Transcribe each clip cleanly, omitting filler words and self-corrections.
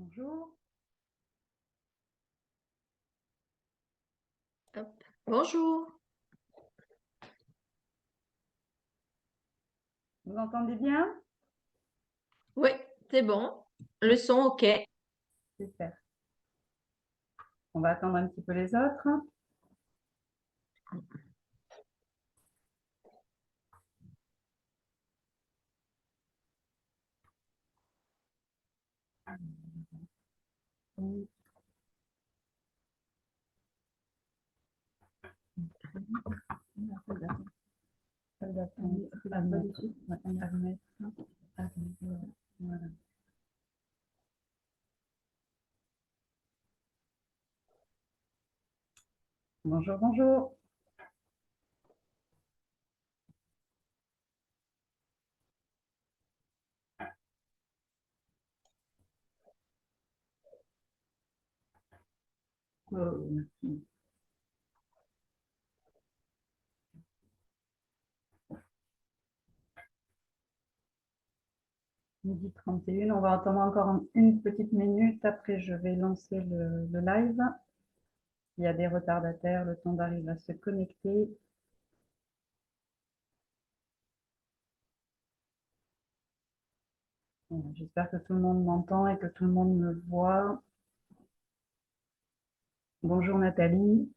Bonjour. Hop. Bonjour. Vous entendez bien? Oui, c'est bon. Le son, OK. Super. On va attendre un petit peu les autres. Voilà. Bonjour, bonjour. Oh, merci. Midi 31, on va attendre encore une petite minute. Après, je vais lancer le live. Il y a des retardataires, le temps d'arriver à se connecter. Voilà, j'espère que tout le monde m'entend et que tout le monde me voit. Bonjour Nathalie.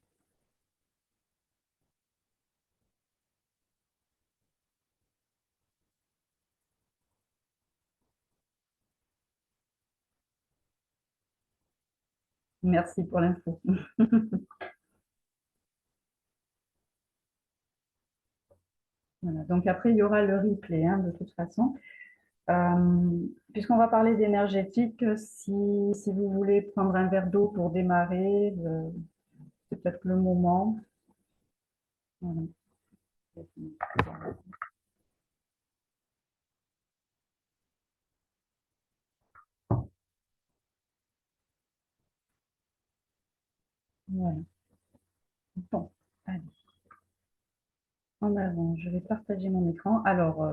Merci pour l'info. Voilà, donc après, il y aura le replay hein, de toute façon. Puisqu'on va parler d'énergétique, si vous voulez prendre un verre d'eau pour démarrer, c'est peut-être le moment. Voilà. Voilà. Bon, allez. En avant, je vais partager mon écran. Alors,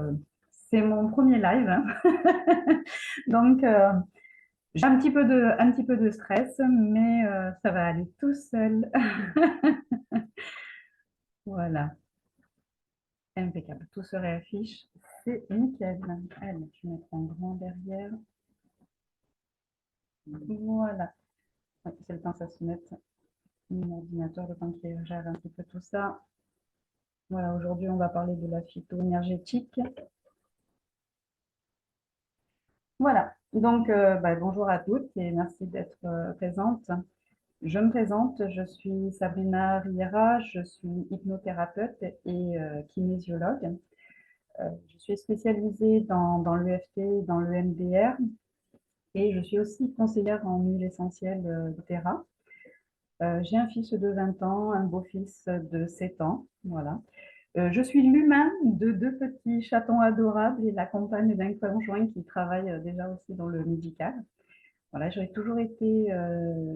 c'est mon premier live, hein. Donc, j'ai un petit peu de stress, mais ça va aller tout seul. Voilà, impeccable. Tout se réaffiche, c'est nickel. Allez, je vais mettre en grand derrière. Voilà. Ouais, c'est le temps que ça se mette mon ordinateur, le temps qu'il gère un petit peu tout ça. Voilà, aujourd'hui, on va parler de la phytoénergétique. Voilà, donc bonjour à toutes et merci d'être présente. Je me présente, je suis Sabrina Riera, je suis hypnothérapeute et kinésiologue. Je suis spécialisée dans l'EFT, dans le MDR et je suis aussi conseillère en huile essentielle Terra. J'ai un fils de 20 ans, un beau-fils de 7 ans, voilà. Je suis l'humain de deux petits chatons adorables et la compagne d'un conjoint qui travaille déjà aussi dans le médical. Voilà, j'ai toujours été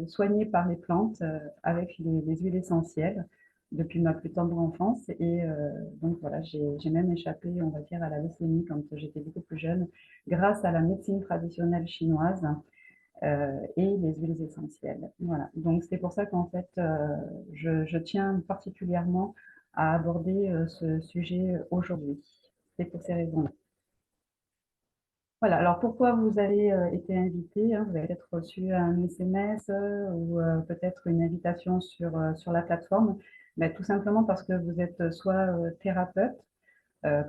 soignée par les plantes avec les huiles essentielles depuis ma plus tendre enfance. Et donc voilà, j'ai même échappé, on va dire, à la leucémie quand j'étais beaucoup plus jeune, grâce à la médecine traditionnelle chinoise et les huiles essentielles. Voilà, donc c'est pour ça qu'en fait, je tiens particulièrement à aborder ce sujet aujourd'hui. C'est pour ces raisons-là. Voilà, alors pourquoi vous avez été invité hein, vous avez peut-être reçu un SMS ou peut-être une invitation sur la plateforme. Mais tout simplement parce que vous êtes soit thérapeute,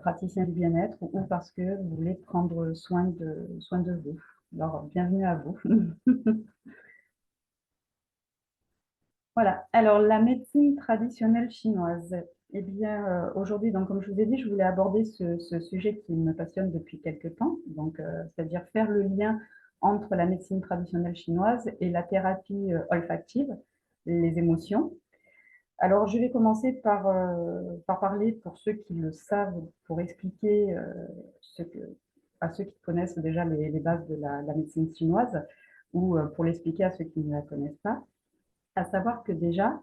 praticien du bien-être, ou parce que vous voulez prendre soin de vous. Alors, bienvenue à vous. Voilà. Alors, la médecine traditionnelle chinoise. Eh bien, aujourd'hui, donc, comme je vous ai dit, je voulais aborder ce sujet qui me passionne depuis quelques temps, donc, c'est-à-dire faire le lien entre la médecine traditionnelle chinoise et la thérapie olfactive, les émotions. Alors, je vais commencer par parler, pour ceux qui le savent, pour expliquer à ceux qui connaissent déjà les bases de la médecine chinoise, ou pour l'expliquer à ceux qui ne la connaissent pas, à savoir que déjà,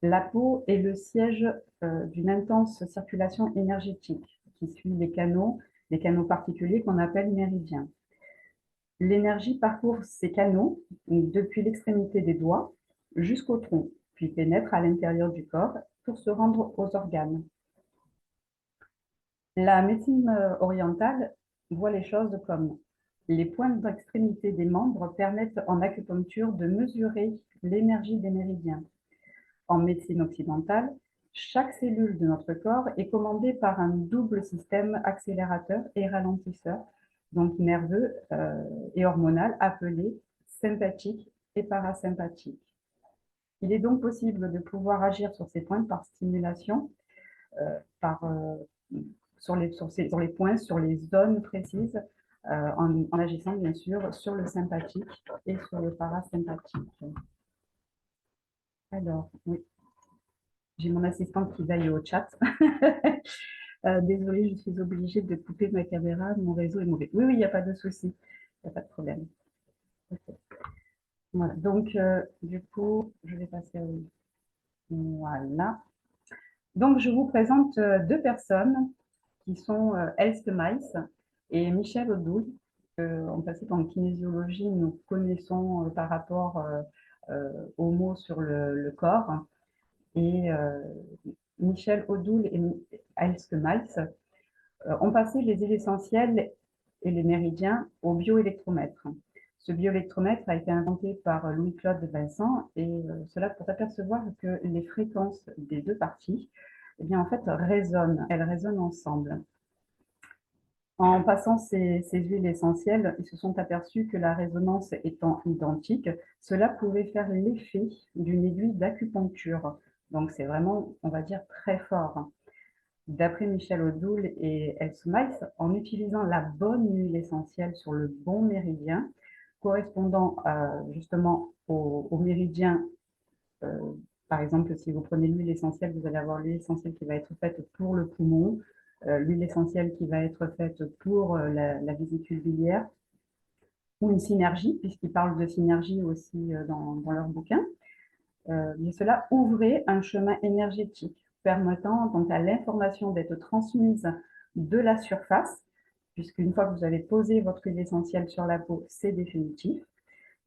la peau est le siège d'une intense circulation énergétique qui suit les canaux particuliers qu'on appelle méridiens. L'énergie parcourt ces canaux depuis l'extrémité des doigts jusqu'au tronc, puis pénètre à l'intérieur du corps pour se rendre aux organes. La médecine orientale voit les choses comme les pointes d'extrémité des membres permettent en acupuncture de mesurer l'énergie des méridiens. En médecine occidentale, chaque cellule de notre corps est commandée par un double système accélérateur et ralentisseur, donc nerveux et hormonal, appelé sympathique et parasympathique. Il est donc possible de pouvoir agir sur ces points par stimulation, par sur les points, sur les zones précises, en agissant bien sûr sur le sympathique et sur le parasympathique. Alors, oui, j'ai mon assistante qui veille au chat. Désolée, je suis obligée de couper ma caméra, mon réseau est mauvais. Oui, oui, il n'y a pas de souci, il n'y a pas de problème. Okay. Voilà, donc du coup, je vais passer à... Voilà. Donc, je vous présente deux personnes qui sont Else Mice et Michel Odoul. En principe, en kinésiologie, nous connaissons par rapport aux mots sur le corps. Et Michel Odoul et Else Mice ont passé les huiles essentielles et les méridiens au bioélectromètre. Ce bioélectromètre a été inventé par Louis-Claude Vincent et cela pour s'apercevoir que les fréquences des deux parties, eh bien, en fait, elles résonnent ensemble. En passant ces huiles essentielles, ils se sont aperçus que la résonance étant identique, cela pouvait faire l'effet d'une aiguille d'acupuncture. Donc c'est vraiment, on va dire, très fort. D'après Michel Odoul et Else Mice, en utilisant la bonne huile essentielle sur le bon méridien, correspondant justement au méridien, par exemple, si vous prenez l'huile essentielle, vous allez avoir l'huile essentielle qui va être faite pour le poumon, l'huile essentielle qui va être faite pour la vésicule biliaire, ou une synergie, puisqu'ils parlent de synergie aussi dans leur bouquin. Mais cela ouvrait un chemin énergétique permettant donc à l'information d'être transmise de la surface, puisqu'une fois que vous avez posé votre huile essentielle sur la peau, c'est définitif,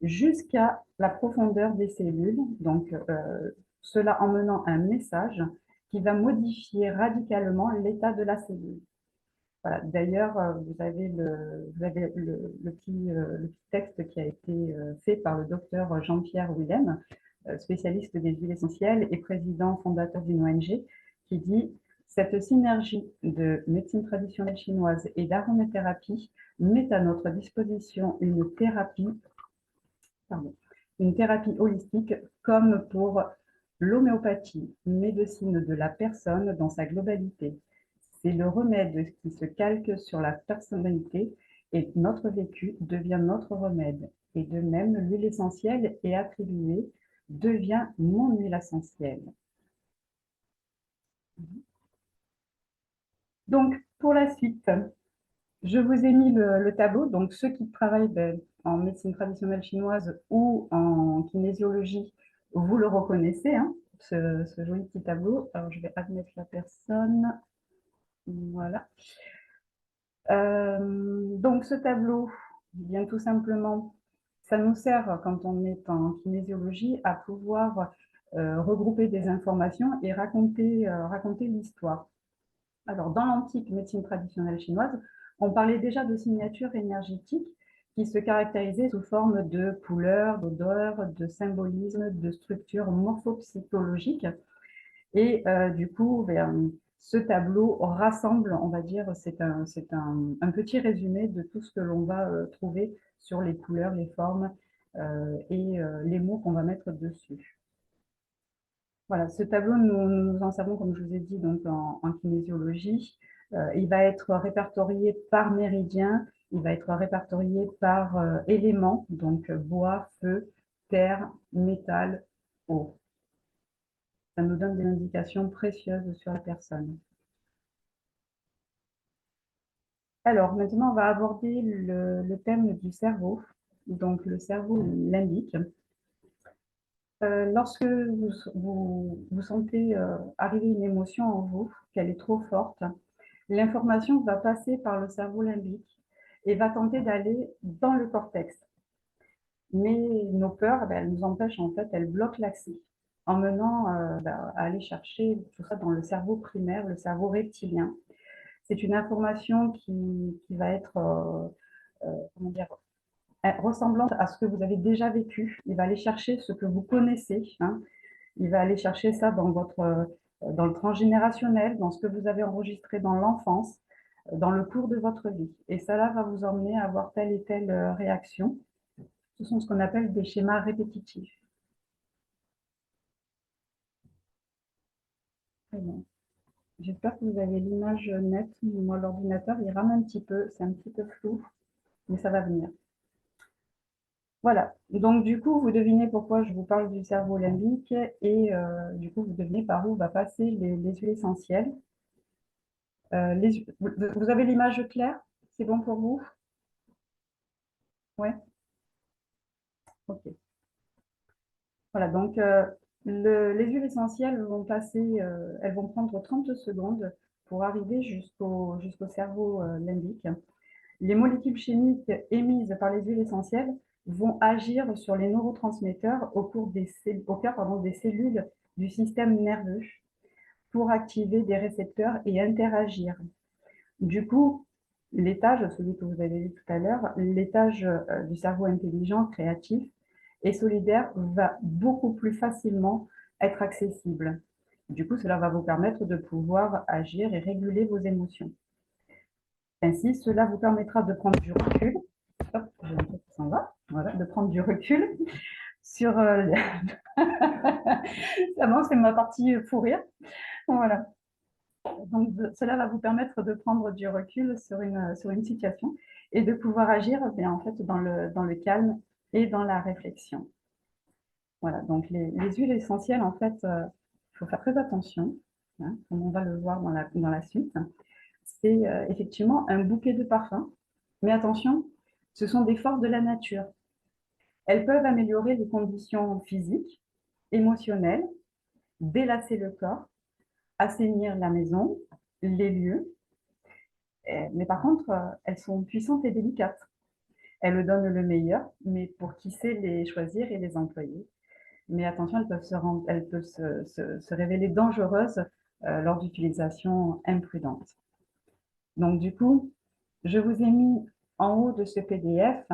jusqu'à la profondeur des cellules, donc cela emmenant un message qui va modifier radicalement l'état de la cellule. Voilà. D'ailleurs, vous avez le petit texte qui a été fait par le docteur Jean-Pierre Willem, spécialiste des huiles essentielles et président fondateur d'une ONG, qui dit « Cette synergie de médecine traditionnelle chinoise et d'aromathérapie met à notre disposition une thérapie holistique comme pour l'homéopathie, médecine de la personne dans sa globalité. C'est le remède qui se calque sur la personnalité et notre vécu devient notre remède. Et de même, l'huile essentielle est attribuée devient mon huile essentielle. » Donc, pour la suite, je vous ai mis le tableau. Donc, ceux qui travaillent en médecine traditionnelle chinoise ou en kinésiologie, vous le reconnaissez, hein, ce joli petit tableau. Alors, je vais admettre la personne. Voilà. Donc, ce tableau, bien tout simplement, ça nous sert, quand on est en kinésiologie, à pouvoir regrouper des informations et raconter l'histoire. Alors, dans l'antique médecine traditionnelle chinoise, on parlait déjà de signatures énergétiques qui se caractérisaient sous forme de couleurs, d'odeurs, de symbolismes, de structures morphopsychologiques. Et du coup, ce tableau rassemble, on va dire, c'est un petit résumé de tout ce que l'on va trouver sur les couleurs, les formes et les mots qu'on va mettre dessus. Voilà, ce tableau, nous en savons, comme je vous ai dit, donc en kinésiologie. Il va être répertorié par méridien, il va être répertorié par éléments, donc bois, feu, terre, métal, eau. Ça nous donne des indications précieuses sur la personne. Alors, maintenant, on va aborder le thème du cerveau, donc le cerveau limbique. Lorsque vous sentez arriver une émotion en vous, qu'elle est trop forte, l'information va passer par le cerveau limbique et va tenter d'aller dans le cortex. Mais nos peurs, elles nous empêchent, en fait, elles bloquent l'accès, en menant à aller chercher tout ça dans le cerveau primaire, le cerveau reptilien. C'est une information qui va être comment dire, ressemblante à ce que vous avez déjà vécu. Il va aller chercher ce que vous connaissez, hein. Il va aller chercher ça dans le transgénérationnel, dans ce que vous avez enregistré dans l'enfance, dans le cours de votre vie. Et cela va vous emmener à avoir telle et telle réaction. Ce sont ce qu'on appelle des schémas répétitifs. Très bien. J'espère que vous avez l'image nette. Moi, l'ordinateur, il rame un petit peu. C'est un petit peu flou, mais ça va venir. Voilà. Donc, du coup, vous devinez pourquoi je vous parle du cerveau limbique et du coup, vous devinez par où va passer les huiles essentielles. Vous avez l'image claire? C'est bon pour vous? Ouais. Ok. Voilà. Donc, les huiles essentielles vont passer, elles vont prendre 30 secondes pour arriver jusqu'au cerveau limbique. Les molécules chimiques émises par les huiles essentielles vont agir sur les neurotransmetteurs au cœur des cellules du système nerveux pour activer des récepteurs et interagir. Du coup, l'étage, celui que vous avez vu tout à l'heure, l'étage du cerveau intelligent, créatif et solidaire va beaucoup plus facilement être accessible. Du coup, cela va vous permettre de pouvoir agir et réguler vos émotions. Ainsi, cela vous permettra de prendre du recul. Hop, j'ai un truc qui s'en va. Voilà, de prendre du recul sur. Ça bon, c'est ma partie fou rire. Voilà. Donc, cela va vous permettre de prendre du recul sur une situation et de pouvoir agir bien, en fait, dans le calme et dans la réflexion. Voilà, donc les huiles essentielles, en fait, il faut faire très attention, hein, comme on va le voir dans la suite. C'est effectivement un bouquet de parfums, mais attention, ce sont des forces de la nature. Elles peuvent améliorer les conditions physiques, émotionnelles, délasser le corps, assainir la maison, les lieux. Mais par contre, elles sont puissantes et délicates. Elles donnent le meilleur, mais pour qui sait les choisir et les employer. Mais attention, elles peuvent se révéler dangereuses lors d'utilisation imprudente. Donc du coup, je vous ai mis en haut de ce PDF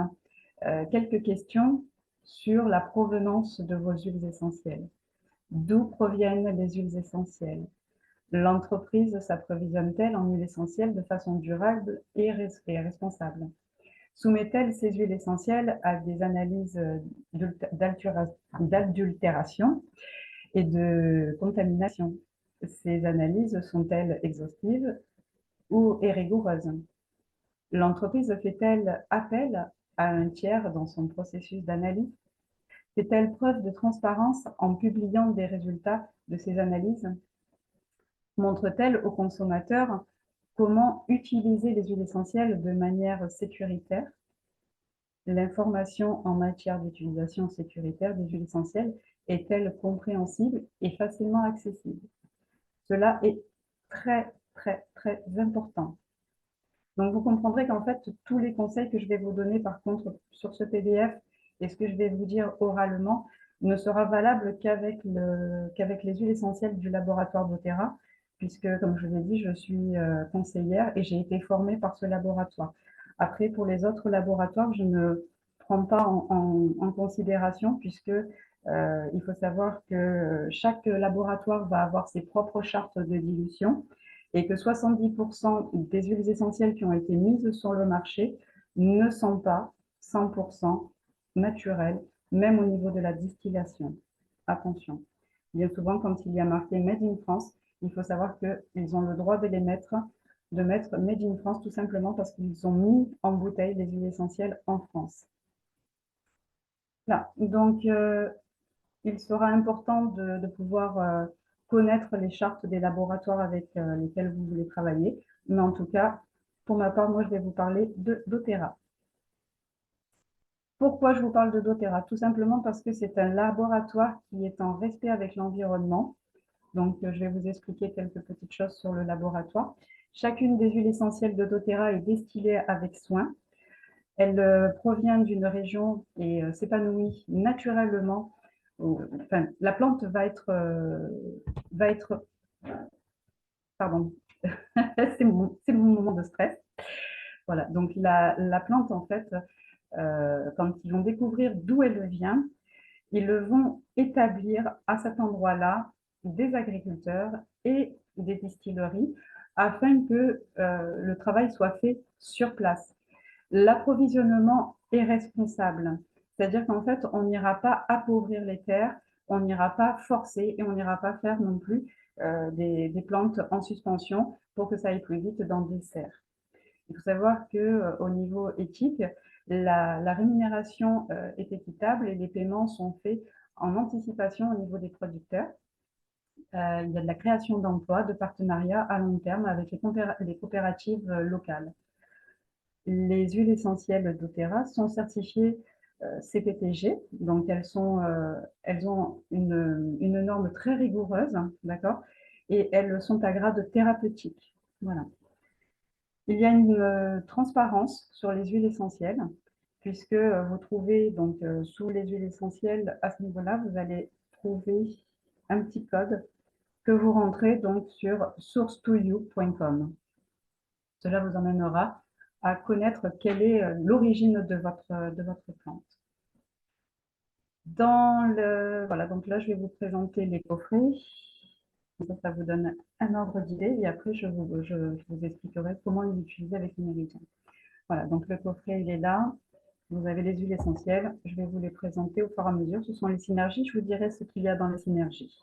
quelques questions sur la provenance de vos huiles essentielles. D'où proviennent les huiles essentielles? L'entreprise s'approvisionne-t-elle en huiles essentielles de façon durable et responsable? Soumet-elle ces huiles essentielles à des analyses d'adultération et de contamination? Ces analyses sont-elles exhaustives ou rigoureuses? L'entreprise fait-elle appel à un tiers dans son processus d'analyse? Fait-elle preuve de transparence en publiant des résultats de ces analyses? Montre-t-elle aux consommateurs comment utiliser les huiles essentielles de manière sécuritaire? L'information en matière d'utilisation sécuritaire des huiles essentielles est-elle compréhensible et facilement accessible? Cela est très, très, très important. Donc, vous comprendrez qu'en fait, tous les conseils que je vais vous donner, par contre, sur ce PDF et ce que je vais vous dire oralement, ne sera valable qu'avec les huiles essentielles du laboratoire doTERRA, puisque, comme je vous l'ai dit, je suis conseillère et j'ai été formée par ce laboratoire. Après, pour les autres laboratoires, je ne prends pas en considération, puisque il faut savoir que chaque laboratoire va avoir ses propres chartes de dilution et que 70% des huiles essentielles qui ont été mises sur le marché ne sont pas 100% naturelles, même au niveau de la distillation. Attention. Bien souvent, quand il y a marqué Made in France, il faut savoir qu'ils ont le droit de mettre Made in France tout simplement parce qu'ils ont mis en bouteille les huiles essentielles en France. Là, donc, il sera important de pouvoir connaître les chartes des laboratoires avec lesquels vous voulez travailler. Mais en tout cas, pour ma part, moi, je vais vous parler de doTERRA. Pourquoi je vous parle de doTERRA? Tout simplement parce que c'est un laboratoire qui est en respect avec l'environnement. Donc, je vais vous expliquer quelques petites choses sur le laboratoire. Chacune des huiles essentielles de doTERRA est distillée avec soin Elle provient d'une région et s'épanouit naturellement. Enfin, la plante va être pardon, c'est mon moment de stress. Voilà, donc la plante, en fait, quand ils vont découvrir d'où elle vient, ils le vont établir à cet endroit-là des agriculteurs et des distilleries afin que le travail soit fait sur place. L'approvisionnement est responsable, c'est-à-dire qu'en fait, on n'ira pas appauvrir les terres, on n'ira pas forcer et on n'ira pas faire non plus des plantes en suspension pour que ça aille plus vite dans des serres. Il faut savoir qu'au niveau éthique, la rémunération est équitable et les paiements sont faits en anticipation au niveau des producteurs. Il y a de la création d'emplois, de partenariats à long terme avec les coopératives locales. Les huiles essentielles doTERRA sont certifiées CPTG, donc elles ont une norme très rigoureuse, d'accord, et elles sont à grade thérapeutique. Voilà. Il y a une transparence sur les huiles essentielles, puisque vous trouvez donc sous les huiles essentielles, à ce niveau-là, vous allez trouver un petit code que vous rentrez donc sur source2you.com. Cela vous emmènera à connaître quelle est l'origine de votre plante. Voilà, donc là, je vais vous présenter les coffrets. Ça vous donne un ordre d'idée et après, je vous expliquerai comment l'utiliser avec les méridiens. Voilà, donc le coffret, il est là. Vous avez les huiles essentielles. Je vais vous les présenter au fur et à mesure. Ce sont les synergies. Je vous dirai ce qu'il y a dans les synergies.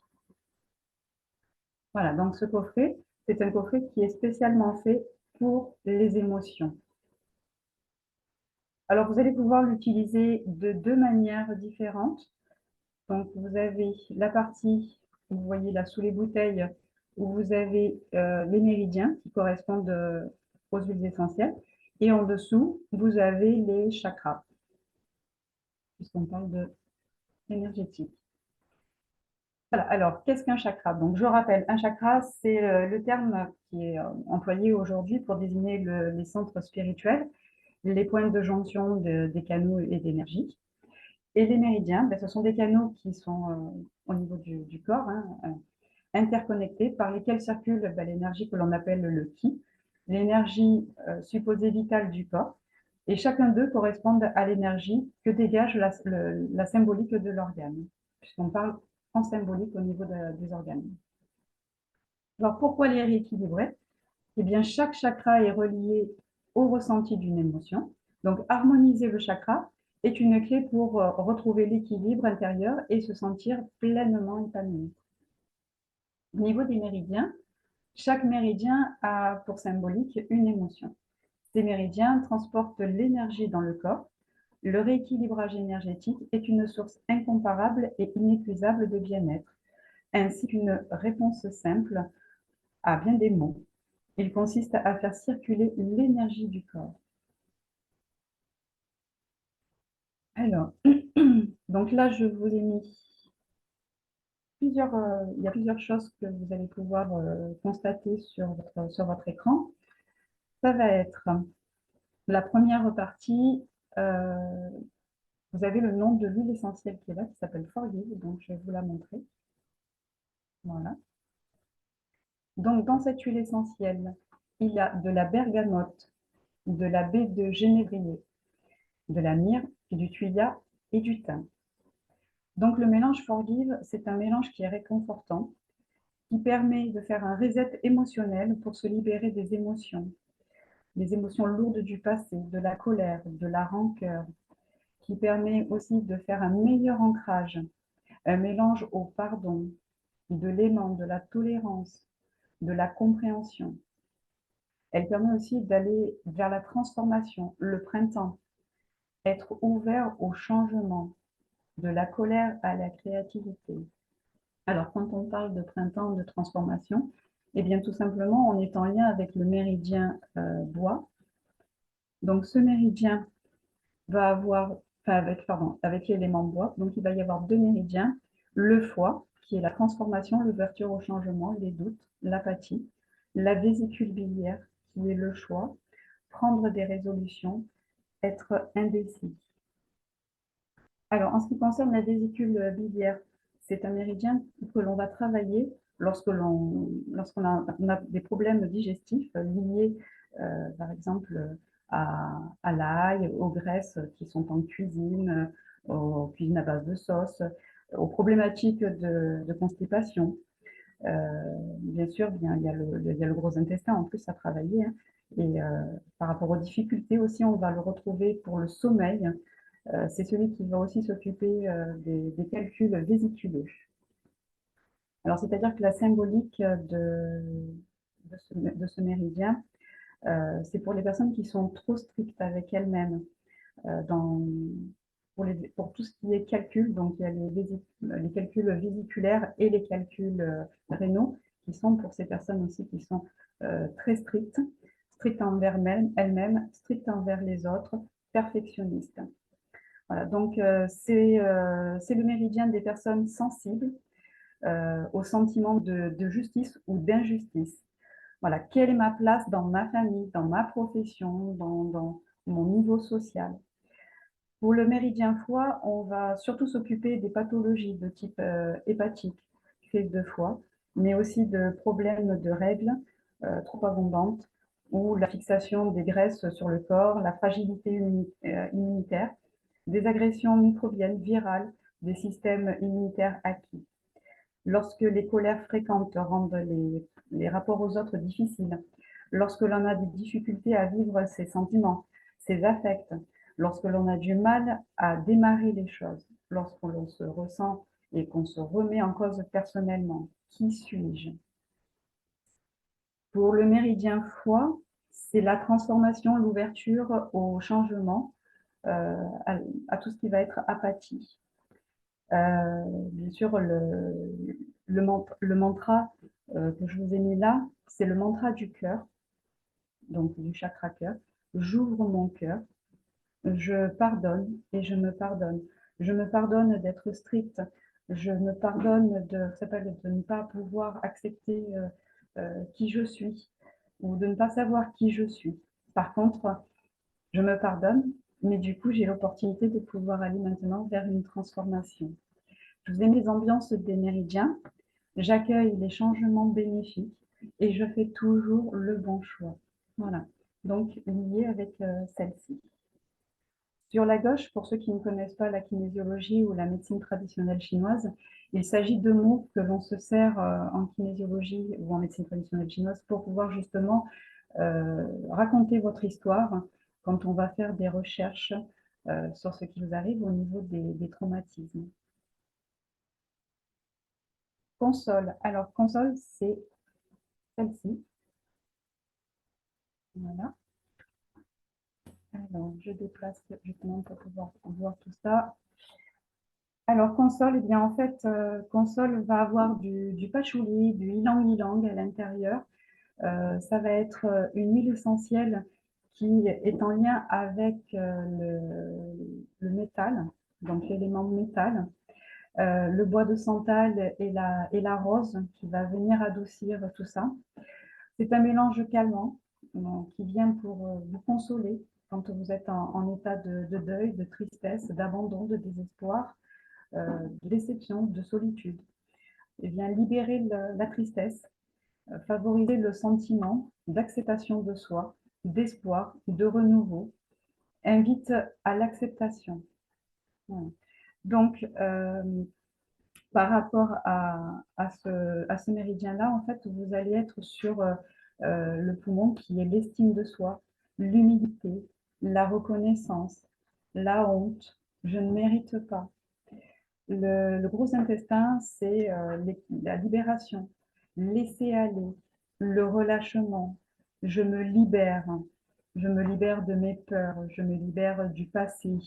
Voilà, donc ce coffret, c'est un coffret qui est spécialement fait pour les émotions. Alors, vous allez pouvoir l'utiliser de deux manières différentes. Donc, vous avez la partie, vous voyez là sous les bouteilles, où vous avez les méridiens qui correspondent aux huiles essentielles. Et en dessous, vous avez les chakras, puisqu'on parle de énergétique. Voilà, alors, qu'est-ce qu'un chakra? Donc, je rappelle, un chakra, c'est le terme qui est employé aujourd'hui pour désigner les centres spirituels, les points de jonction des canaux et d'énergie. Et les méridiens, ben, ce sont des canaux qui sont au niveau du corps, hein, interconnectés, par lesquels circule ben, l'énergie que l'on appelle le ki, l'énergie supposée vitale du corps. Et chacun d'eux correspond à l'énergie que dégage la symbolique de l'organe, puisqu'on parle en symbolique au niveau des organes. Alors, pourquoi les rééquilibrer? Eh bien, chaque chakra est relié au ressenti d'une émotion. Donc, harmoniser le chakra est une clé pour retrouver l'équilibre intérieur et se sentir pleinement épanoui. Au niveau des méridiens, chaque méridien a pour symbolique une émotion. Ces méridiens transportent l'énergie dans le corps. Le rééquilibrage énergétique est une source incomparable et inépuisable de bien-être, ainsi qu'une réponse simple à bien des maux. Il consiste à faire circuler l'énergie du corps. Alors, donc là, je vous ai mis il y a plusieurs choses que vous allez pouvoir constater sur votre écran. Ça va être la première partie, vous avez le nom de l'huile essentielle qui est là, qui s'appelle Forgive, donc je vais vous la montrer. Voilà. Donc, dans cette huile essentielle, il y a de la bergamote, de la baie de genévrier, de la myrrhe, du thuya et du thym. Donc, le mélange Forgive, c'est un mélange qui est réconfortant, qui permet de faire un reset émotionnel pour se libérer des émotions lourdes du passé, de la colère, de la rancœur, qui permet aussi de faire un meilleur ancrage, un mélange au pardon, de l'aimant, de la tolérance, de la compréhension. Elle permet aussi d'aller vers la transformation, le printemps, être ouvert au changement, de la colère à la créativité. Alors, quand on parle de printemps, de transformation, eh bien, tout simplement, on est en lien avec le méridien bois. Donc, ce méridien va avoir, avec l'élément bois, donc il va y avoir deux méridiens, le foie, qui est la transformation, l'ouverture au changement, les doutes, l'apathie, la vésicule biliaire, qui est le choix, prendre des résolutions, être indécis. Alors, en ce qui concerne la vésicule biliaire, c'est un méridien que l'on va travailler lorsqu'on a des problèmes digestifs liés, par exemple, à l'ail, aux graisses qui sont en cuisine, aux cuisines à base de sauce, aux problématiques de constipation. Bien sûr, il y a le gros intestin en plus à travailler, hein. Et par rapport aux difficultés aussi, on va le retrouver pour le sommeil. C'est celui qui va aussi s'occuper des calculs vésiculeux. Alors, c'est-à-dire que la symbolique de ce méridien, c'est pour les personnes qui sont trop strictes avec elles-mêmes. Dans, pour tout ce qui est calcul, donc il y a les calculs vésiculaires et les calculs rénaux, qui sont pour ces personnes aussi qui sont très strictes, strictes envers elles-mêmes, strictes envers les autres, perfectionnistes. Voilà, donc c'est le méridien des personnes sensibles au sentiment de justice ou d'injustice. Voilà, quelle est ma place dans ma famille, dans ma profession, dans mon niveau social. Pour le méridien foie, on va surtout s'occuper des pathologies de type hépatique, crise de foie, mais aussi de problèmes de règles trop abondantes ou la fixation des graisses sur le corps, la fragilité immunitaire, des agressions microbiennes virales des systèmes immunitaires acquis. Lorsque les colères fréquentes rendent les rapports aux autres difficiles, lorsque l'on a des difficultés à vivre ses sentiments, ses affects, lorsque l'on a du mal à démarrer les choses, lorsque l'on se ressent et qu'on se remet en cause personnellement. Qui suis-je? Pour le méridien foie, c'est la transformation, l'ouverture au changement, à tout ce qui va être apathie. Bien sûr, le mantra que je vous ai mis là, c'est le mantra du cœur, donc du chakra cœur. J'ouvre mon cœur, je pardonne et je me pardonne. Je me pardonne d'être stricte, je me pardonne de ne pas pouvoir accepter qui je suis ou de ne pas savoir qui je suis. Par contre, je me pardonne, mais du coup, j'ai l'opportunité de pouvoir aller maintenant vers une transformation. Je vous ai mis les ambiances des méridiens, j'accueille les changements bénéfiques et je fais toujours le bon choix. Voilà, donc lié avec celle-ci. Sur la gauche, pour ceux qui ne connaissent pas la kinésiologie ou la médecine traditionnelle chinoise, il s'agit de mots que l'on se sert en kinésiologie ou en médecine traditionnelle chinoise pour pouvoir justement raconter votre histoire quand on va faire des recherches sur ce qui vous arrive au niveau des traumatismes. Console. Alors, console, c'est celle-ci. Voilà. Alors, je déplace justement pour pouvoir voir tout ça. Alors, console, eh bien, en fait, console va avoir du patchouli, du ylang-ylang à l'intérieur. Ça va être une huile essentielle qui est en lien avec le métal, donc l'élément métal. Le bois de santal et la rose qui va venir adoucir tout ça. C'est un mélange calmant qui vient pour vous consoler quand vous êtes en état de deuil, de tristesse, d'abandon, de désespoir, de déception, de solitude. Il vient libérer la tristesse, favoriser le sentiment d'acceptation de soi, d'espoir, de renouveau, invite à l'acceptation. Voilà. Donc, par rapport à ce méridien-là, en fait, vous allez être sur le poumon qui est l'estime de soi, l'humilité, la reconnaissance, la honte, je ne mérite pas. Le gros intestin, c'est la libération, laisser aller, le relâchement, je me libère de mes peurs, je me libère du passé,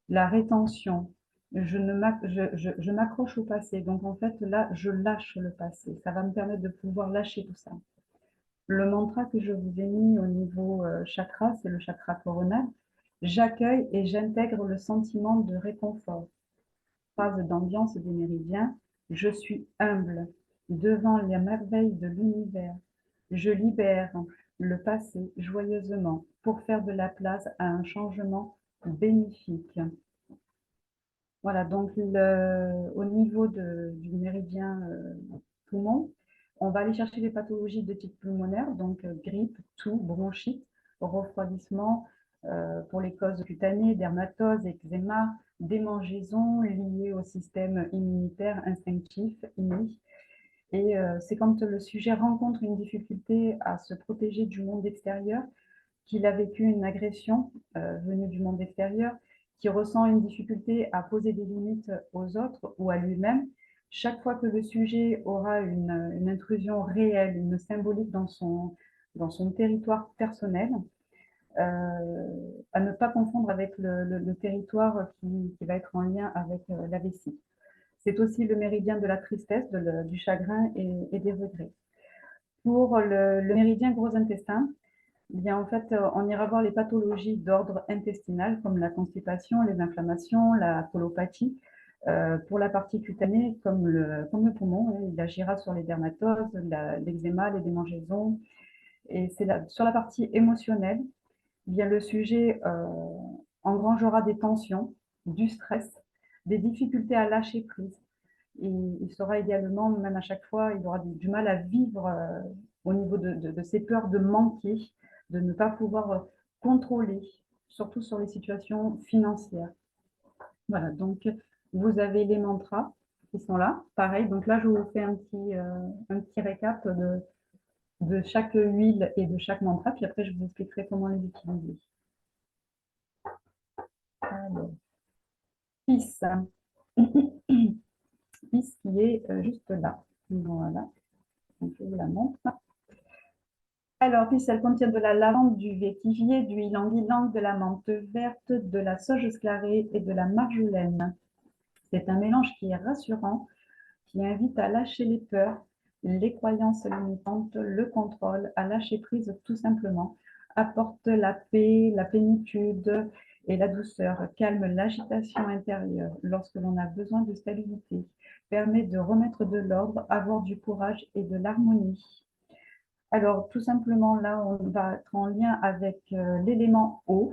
la rétention, je m'accroche au passé. Donc en fait, là, je lâche le passé. Ça va me permettre de pouvoir lâcher tout ça. Le mantra que je vous ai mis au niveau chakra, c'est le chakra coronal. J'accueille et j'intègre le sentiment de réconfort. Phrase d'ambiance des méridiens. Je suis humble devant les merveilles de l'univers. Je libère le passé joyeusement pour faire de la place à un changement bénéfique. Voilà, donc au niveau du méridien poumon, on va aller chercher les pathologies de type pulmonaire, donc grippe, toux, bronchite, refroidissement pour les causes cutanées, dermatose, eczéma, démangeaisons liées au système immunitaire instinctif, inné. Et c'est quand le sujet rencontre une difficulté à se protéger du monde extérieur, qu'il a vécu une agression venue du monde extérieur, qui ressent une difficulté à poser des limites aux autres ou à lui-même. Chaque fois que le sujet aura une intrusion réelle, une symbolique dans son territoire personnel, à ne pas confondre avec le territoire qui va être en lien avec la vessie. C'est aussi le méridien de la tristesse, du chagrin et des regrets. Pour le méridien gros intestin, eh bien, en fait, on ira voir les pathologies d'ordre intestinal comme la constipation, les inflammations, la colopathie. Pour la partie cutanée, comme le poumon, il agira sur les dermatoses, l'eczéma, les démangeaisons. Et c'est sur la partie émotionnelle, eh bien, le sujet engrangera des tensions, du stress, des difficultés à lâcher prise. Et il sera également, même à chaque fois, il aura du mal à vivre au niveau de ses peurs de manquer, de ne pas pouvoir contrôler, surtout sur les situations financières. Voilà, donc vous avez les mantras qui sont là. Pareil, donc là, je vous fais un petit récap de chaque huile et de chaque mantra, puis après, je vous expliquerai comment les utiliser. Alors, Peace. Peace qui est juste là. Voilà, donc je vous la montre. Alors, puis elle contient de la lavande, du vétivier, du ylang-ylang, de la menthe verte, de la sauge sclarée et de la marjolaine. C'est un mélange qui est rassurant, qui invite à lâcher les peurs, les croyances limitantes, le contrôle, à lâcher prise tout simplement, apporte la paix, la plénitude et la douceur, calme l'agitation intérieure lorsque l'on a besoin de stabilité, permet de remettre de l'ordre, avoir du courage et de l'harmonie. Alors, tout simplement, là, on va être en lien avec l'élément eau,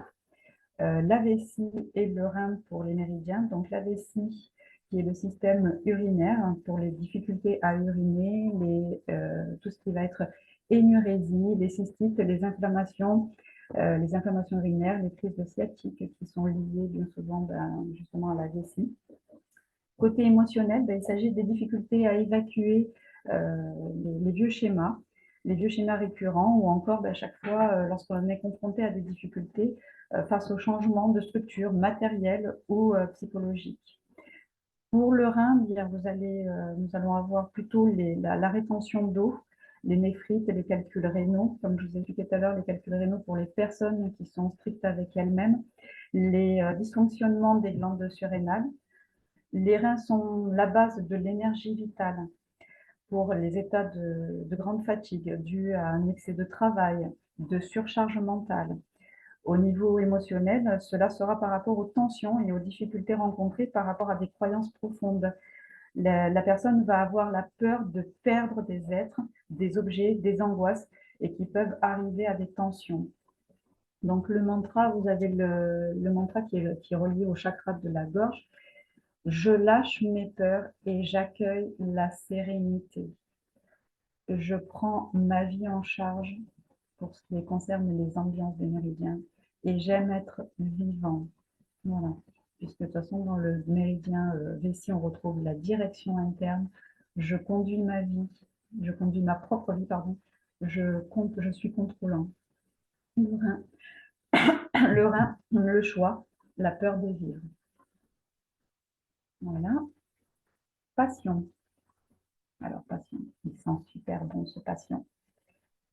la vessie et le rein pour les méridiens. Donc, la vessie, qui est le système urinaire hein, pour les difficultés à uriner, tout ce qui va être énurésie, les cystites, les inflammations urinaires, les crises de sciatique qui sont liées bien souvent justement à la vessie. Côté émotionnel, il s'agit des difficultés à évacuer les vieux schémas récurrents ou encore à chaque fois lorsqu'on est confronté à des difficultés face au changement de structure matérielle ou psychologique. Pour le rein, nous allons avoir plutôt la rétention d'eau, les néphrites et les calculs rénaux. Comme je vous ai expliqué tout à l'heure, les calculs rénaux pour les personnes qui sont strictes avec elles-mêmes, les dysfonctionnements des glandes surrénales. Les reins sont la base de l'énergie vitale pour les états de grande fatigue dus à un excès de travail, de surcharge mentale. Au niveau émotionnel, cela sera par rapport aux tensions et aux difficultés rencontrées par rapport à des croyances profondes. La personne va avoir la peur de perdre des êtres, des objets, des angoisses et qui peuvent arriver à des tensions. Donc le mantra, vous avez le mantra qui est relié au chakra de la gorge. Je lâche mes peurs et j'accueille la sérénité. Je prends ma vie en charge pour ce qui concerne les ambiances des méridiens et j'aime être vivant. Voilà. Puisque de toute façon, dans le méridien vessie, on retrouve la direction interne. Je conduis ma vie, je conduis ma propre vie, pardon. Je suis contrôlant. Le rein, le choix, la peur de vivre. Voilà. Passion. Alors, passion, il sent super bon ce passion.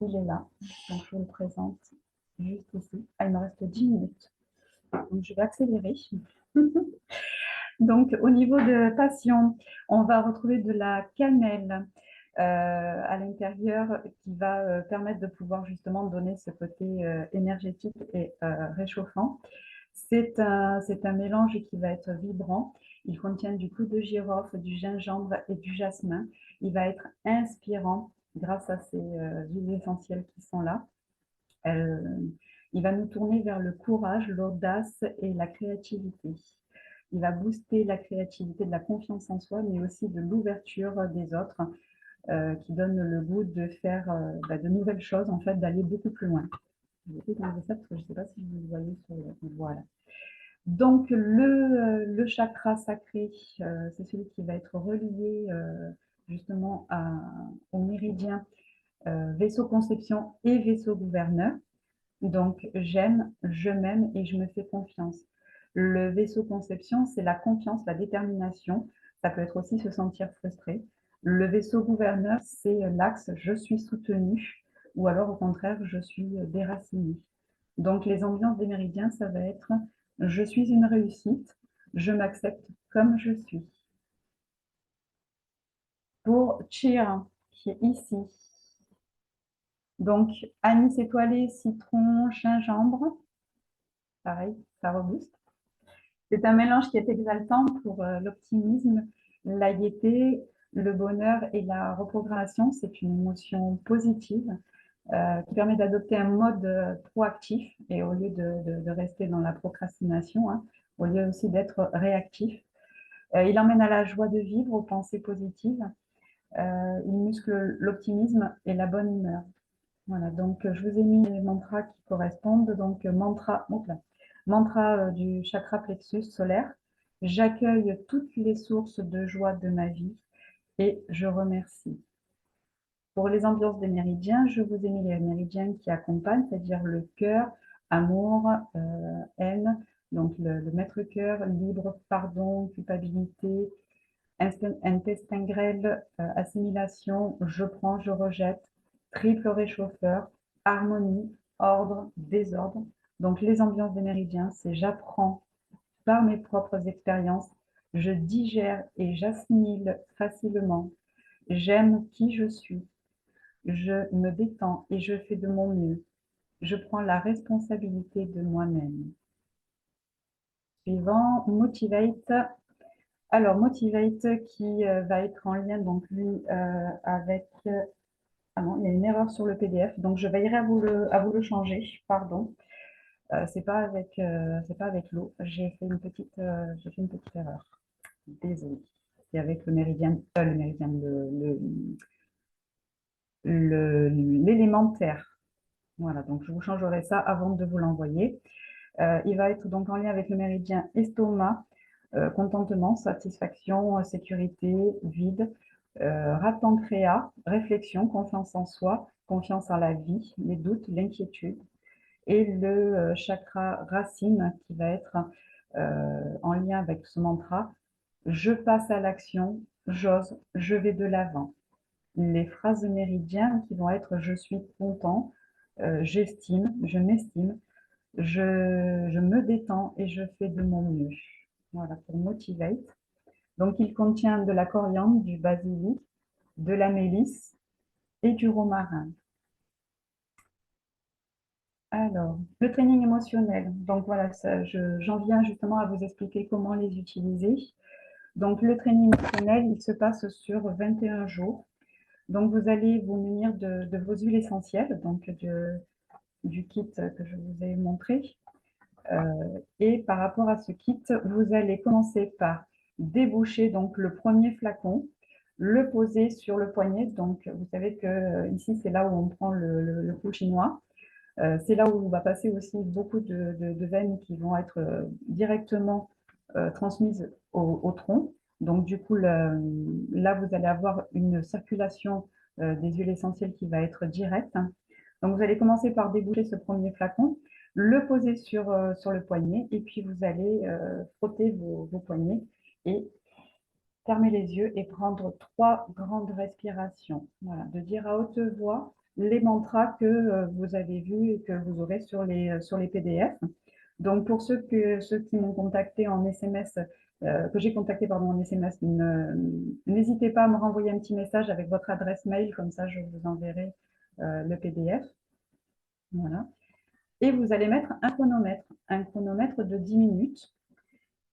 Il est là, donc je vous le présente juste ici. Ah, il me reste 10 minutes, donc je vais accélérer. Donc, au niveau de passion, on va retrouver de la cannelle à l'intérieur qui va permettre de pouvoir justement donner ce côté énergétique et réchauffant. C'est un mélange qui va être vibrant. Il contient du clou de girofle, du gingembre et du jasmin. Il va être inspirant grâce à ces huiles essentielles qui sont là. Il va nous tourner vers le courage, l'audace et la créativité. Il va booster la créativité, de la confiance en soi, mais aussi de l'ouverture des autres, qui donne le goût de faire de nouvelles choses, en fait, d'aller beaucoup plus loin. Je vais essayer d'enlever ça parce que je ne sais pas si vous le voyez sur le... Voilà. Donc, le chakra sacré, c'est celui qui va être relié justement au méridien vaisseau conception et vaisseau gouverneur. Donc, j'aime, je m'aime et je me fais confiance. Le vaisseau conception, c'est la confiance, la détermination. Ça peut être aussi se sentir frustré. Le vaisseau gouverneur, c'est l'axe je suis soutenu ou alors au contraire je suis déraciné. Donc, les ambiances des méridiens, ça va être je suis une réussite, je m'accepte comme je suis. Pour Chir, qui est ici, donc anis étoilé, citron, gingembre, pareil, ça rebooste. C'est un mélange qui est exaltant pour l'optimisme, la gaieté, le bonheur et la reprogrammation. C'est une émotion positive qui permet d'adopter un mode proactif et au lieu de rester dans la procrastination, hein, au lieu aussi d'être réactif. Il emmène à la joie de vivre, aux pensées positives. Il muscle l'optimisme et la bonne humeur. Voilà, donc je vous ai mis les mantras qui correspondent. Donc mantra du chakra plexus solaire. J'accueille toutes les sources de joie de ma vie et je remercie. Pour les ambiances des méridiens, je vous ai mis les méridiens qui accompagnent, c'est-à-dire le cœur, amour, haine, donc le maître-cœur, libre, pardon, culpabilité, intestin grêle, assimilation, je prends, je rejette, triple réchauffeur, harmonie, ordre, désordre. Donc les ambiances des méridiens, c'est j'apprends par mes propres expériences, je digère et j'assimile facilement, j'aime qui je suis, je me détends et je fais de mon mieux, je prends la responsabilité de moi-même. Suivant, Motivate. Alors, Motivate qui va être en lien, donc lui, avec... ah non, il y a une erreur sur le PDF, donc je veillerai à vous le changer, pardon. C'est pas avec l'eau, j'ai fait une petite erreur. Désolée. C'est avec le méridien, l'élémentaire. Voilà, donc je vous changerai ça avant de vous l'envoyer. Il va être donc en lien avec le méridien estomac, contentement, satisfaction, sécurité, vide, rat pancréas, réflexion, confiance en soi, confiance en la vie, les doutes, l'inquiétude, et le chakra racine qui va être en lien avec ce mantra, je passe à l'action, j'ose, je vais de l'avant. Les phrases méridiennes qui vont être je suis content, j'estime, je m'estime, je me détends et je fais de mon mieux. Voilà, pour Motivate. Donc, il contient de la coriandre, du basilic, de la mélisse et du romarin. Alors, le training émotionnel. Donc, voilà, j'en viens justement à vous expliquer comment les utiliser. Donc, le training émotionnel, il se passe sur 21 jours. Donc, vous allez vous munir de vos huiles essentielles, donc du kit que je vous ai montré. Et par rapport à ce kit, vous allez commencer par déboucher donc le premier flacon, le poser sur le poignet. Donc, vous savez que ici, c'est là où on prend le coup chinois. C'est là où on va passer aussi beaucoup de veines qui vont être directement transmises au tronc. Donc, du coup, là, vous allez avoir une circulation des huiles essentielles qui va être directe. Donc, vous allez commencer par déboucher ce premier flacon, le poser sur le poignet, et puis vous allez frotter vos poignets et fermer les yeux et prendre 3 grandes respirations. Voilà, de dire à haute voix les mantras que vous avez vus et que vous aurez sur les PDF. Donc, pour ceux qui m'ont contacté en SMS, que j'ai contacté pardon, en SMS, n'hésitez pas à me renvoyer un petit message avec votre adresse mail, comme ça je vous enverrai le PDF. Voilà. Et vous allez mettre un chronomètre de 10 minutes.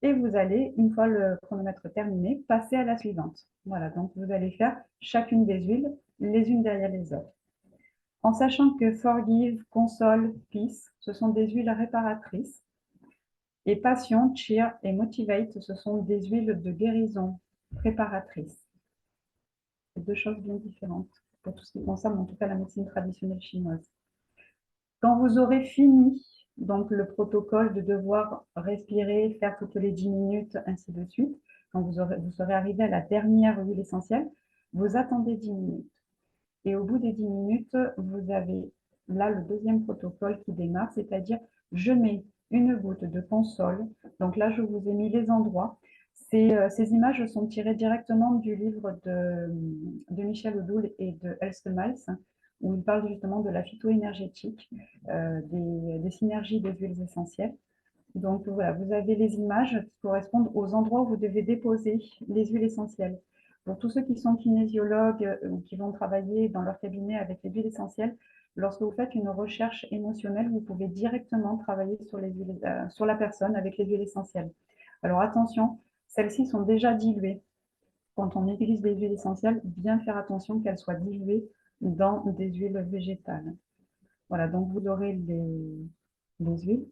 Et vous allez, une fois le chronomètre terminé, passer à la suivante. Voilà, donc vous allez faire chacune des huiles, les unes derrière les autres. en sachant que Forgive, Console, Peace, ce sont des huiles réparatrices. Et Passion, Cheer et Motivate, ce sont des huiles de guérison préparatrices. C'est deux choses bien différentes pour tout ce qui concerne en tout cas la médecine traditionnelle chinoise. Quand vous aurez fini donc le protocole de devoir respirer, faire toutes les 10 minutes, ainsi de suite, quand vous serez arrivé à la dernière huile essentielle, vous attendez 10 minutes. Et au bout des 10 minutes, vous avez là le deuxième protocole qui démarre, c'est-à-dire je mets une goutte de console. Donc là, je vous ai mis les endroits. Ces images sont tirées directement du livre de Michel Odoul et de Else Miles, où il parle justement de la phytoénergétique, des synergies des huiles essentielles. Donc voilà, vous avez les images qui correspondent aux endroits où vous devez déposer les huiles essentielles. Pour tous ceux qui sont kinésiologues ou qui vont travailler dans leur cabinet avec les huiles essentielles, lorsque vous faites une recherche émotionnelle, vous pouvez directement travailler sur la personne avec les huiles essentielles. Alors attention, celles-ci sont déjà diluées. Quand on utilise des huiles essentielles, bien faire attention qu'elles soient diluées dans des huiles végétales. Voilà, donc vous aurez les huiles,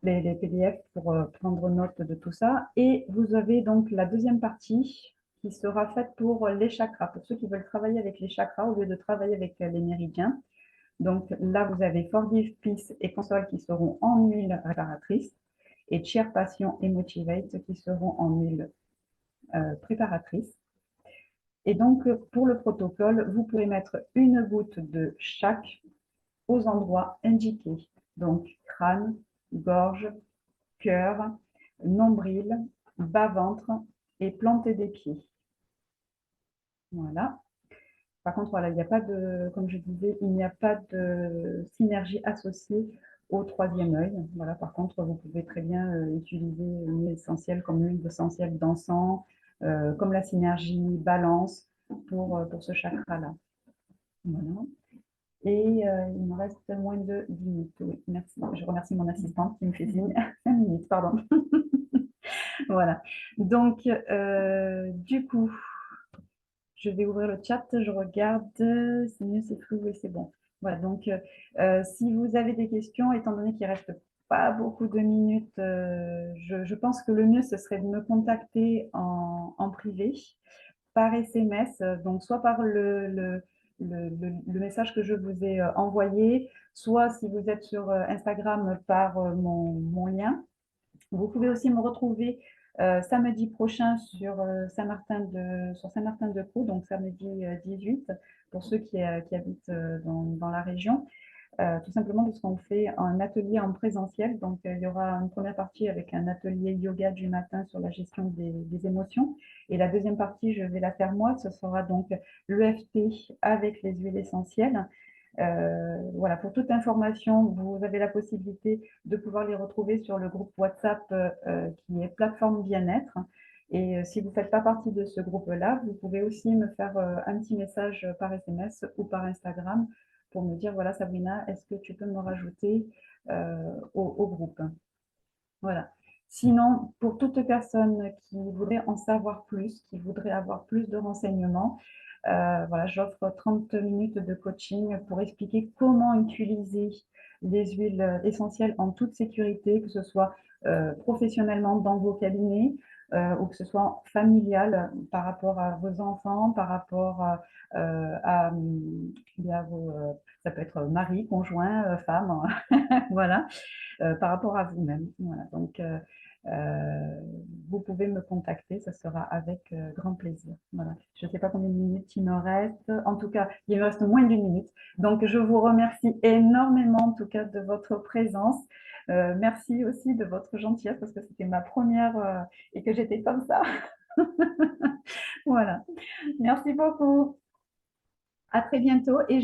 les PDF pour prendre note de tout ça. Et vous avez donc la deuxième partie qui sera faite pour les chakras, pour ceux qui veulent travailler avec les chakras au lieu de travailler avec les méridiens. Donc là, vous avez Forgive, Peace et Console qui seront en huile réparatrice et Cheer, Passion et Motivate qui seront en huile préparatrice. Et donc, pour le protocole, vous pouvez mettre une goutte de chaque aux endroits indiqués. Donc, crâne, gorge, cœur, nombril, bas-ventre et planter des pieds. Voilà. Par contre, voilà, il n'y a pas de, comme je disais, il n'y a pas de synergie associée au troisième œil. Voilà, par contre, vous pouvez très bien utiliser une huile essentielle comme l'huile essentielle d'encens, comme la synergie balance pour ce chakra-là. Voilà. Et il me reste moins de 10 minutes. Oui, merci. Je remercie mon assistante qui me fait signe. 5 minutes, pardon. Voilà. Donc, du coup, je vais ouvrir le chat. Je regarde. C'est mieux, c'est flou. Oui, c'est bon. Voilà. Donc, si vous avez des questions, étant donné qu'il ne reste pas beaucoup de minutes, je pense que le mieux, ce serait de me contacter en privé, par SMS, donc soit par le message que je vous ai envoyé, soit si vous êtes sur Instagram par mon lien. Vous pouvez aussi me retrouver samedi prochain sur Saint-Martin-de-Crous, donc samedi 18, pour ceux qui habitent dans la région. Tout simplement parce qu'on fait un atelier en présentiel. Donc, il y aura une première partie avec un atelier yoga du matin sur la gestion des émotions. Et la deuxième partie, je vais la faire moi. Ce sera donc l'EFT avec les huiles essentielles. Voilà, pour toute information, vous avez la possibilité de pouvoir les retrouver sur le groupe WhatsApp qui est Plateforme Bien-être. Et si vous ne faites pas partie de ce groupe-là, vous pouvez aussi me faire un petit message par SMS ou par Instagram pour me dire, voilà Sabrina, est-ce que tu peux me rajouter au groupe? Voilà. Sinon, pour toute personne qui voudrait en savoir plus, qui voudrait avoir plus de renseignements, voilà, j'offre 30 minutes de coaching pour expliquer comment utiliser les huiles essentielles en toute sécurité, que ce soit professionnellement dans vos cabinets ou que ce soit familial par rapport à vos enfants, par rapport à vos, ça peut être mari, conjoint, femme, voilà, par rapport à vous-même. Voilà, donc, vous pouvez me contacter, ça sera avec grand plaisir. Voilà. Je ne sais pas combien de minutes il me reste. En tout cas, il me reste moins d'une minute. Donc, je vous remercie énormément, en tout cas, de votre présence. Merci aussi de votre gentillesse parce que c'était ma première et que j'étais comme ça. Voilà. Merci beaucoup. À très bientôt. Et